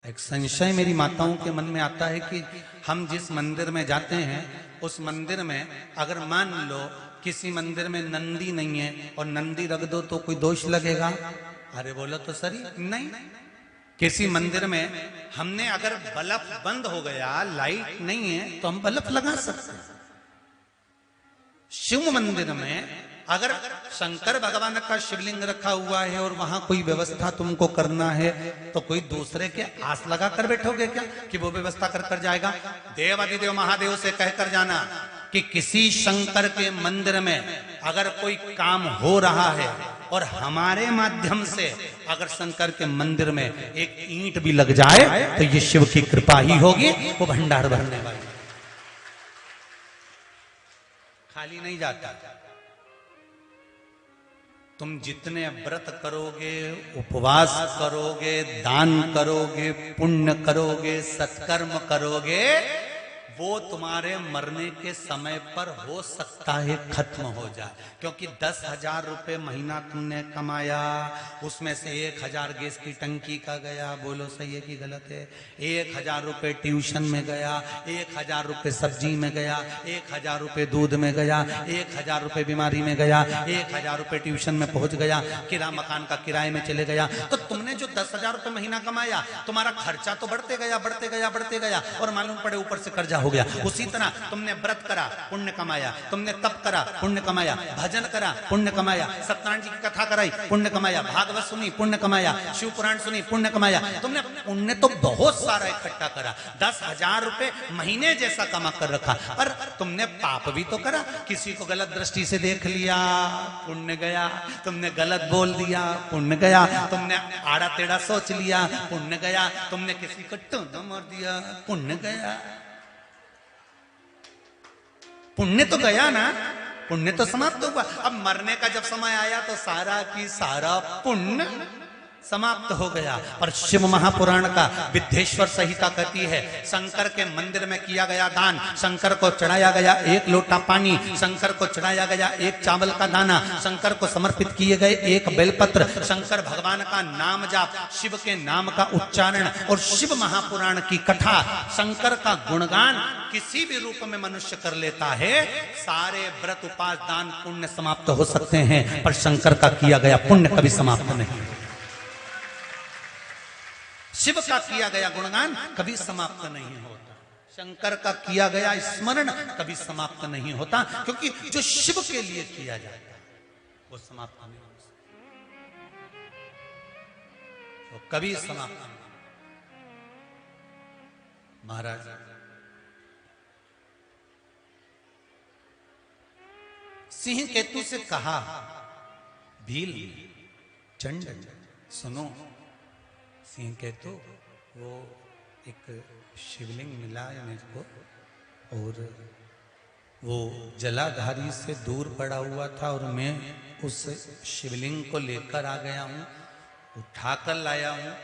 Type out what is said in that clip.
एक संशय मेरी माताओं के मन में आता है कि हम जिस मंदिर में जाते हैं उस मंदिर में अगर मान लो किसी मंदिर में नंदी नहीं है और नंदी रख दो तो कोई दोष लगेगा? अरे बोलो तो सही नहीं। किसी मंदिर में हमने अगर बल्ब बंद हो गया, लाइट नहीं है, तो हम बल्ब लगा सकते हैं। शिव मंदिर में अगर शंकर भगवान का शिवलिंग रखा हुआ है और वहां कोई व्यवस्था तुमको करना है तो कोई दूसरे के आस लगा कर बैठोगे क्या कि वो व्यवस्था कर जाएगा? देवादिदेव महादेव से कहकर जाना कि किसी शंकर के मंदिर में अगर कोई काम हो रहा है और हमारे माध्यम से अगर शंकर के मंदिर में एक ईंट भी लग जाए तो ये शिव की कृपा ही होगी, वो भंडार भरने वाली, खाली नहीं जाता। तुम जितने व्रत करोगे, उपवास करोगे, दान करोगे, पुण्य करोगे, सत्कर्म करोगे, वो तुम्हारे मरने के समय पर हो सकता है खत्म हो जाए। क्योंकि 10,000 रुपए महीना तुमने कमाया, उसमें से 1,000 गैस की टंकी का गया, बोलो सही है कि गलत है? 1,000 रुपए ट्यूशन में गया, 1,000 रुपए सब्जी में गया, 1,000 रुपए दूध में गया, 1,000 रुपए बीमारी में गया, 1,000 रुपए ट्यूशन में पहुंच गया, किराया मकान का किराए में चले गया। तो तुमने जो 10,000 रुपए महीना कमाया, तुम्हारा खर्चा तो बढ़ते गया बढ़ते गया बढ़ते गया और मालूम पड़े ऊपर से कर्जा हो गया। उसी तरह तुमने व्रत करा, पुण्य कमाया, तुमने तप करा, पुण्य कमाया, भजन करा, पुण्य कमाया, सत्यनारायण जी की कथा कराई, पुण्य कमाया, भागवत सुनी, पुण्य कमाया, शिव पुराण सुनी, पुण्य कमाया। तुमने पुण्य तो बहुत सारा इकट्ठा करा, 10,000 रुपए महीने जैसा कमा कर रखा, पर तुमने पाप भी तो करा। किसी को गलत दृष्टि से देख लिया, पुण्य गया। तुमने गलत बोल दिया, पुण्य गया। तुमने आड़ा टेढ़ा सोच लिया, पुण्य गया। तुमने किसी को टोना मार दिया, पुण्य गया। पुण्य तो गया ना, पुण्य तो समाप्त हुआ। अब मरने का जब समय आया तो सारा की सारा पुण्य समाप्त हो गया। और शिव महापुराण का विद्येश्वर संहिता कहती है, शंकर के मंदिर में किया गया दान, शंकर को चढ़ाया गया 1 लोटा पानी, शंकर को चढ़ाया गया 1 चावल का दाना, शंकर को समर्पित किए गए 1 बेलपत्र, शंकर भगवान का नाम जाप, शिव के नाम का उच्चारण और शिव महापुराण की कथा, शंकर का गुणगान किसी भी रूप में मनुष्य कर लेता है, सारे व्रत उपास दान पुण्य समाप्त हो सकते हैं, पर शंकर का किया गया पुण्य कभी समाप्त नहीं। शिव का किया गया गुणगान कभी समाप्त नहीं होता, शंकर का किया गया स्मरण कभी समाप्त नहीं होता, क्योंकि जो शिव के लिए किया जाता है वो समाप्त नहीं हो सकता, वो कभी समाप्त नहीं। महाराज सिंह केतु से कहा, भील चंड सुनो, सिंह केतु वो एक शिवलिंग मिला है मेरे को और वो जलाधारी से दूर पड़ा हुआ था और मैं उस शिवलिंग को लेकर आ गया हूँ, उठाकर लाया हूँ।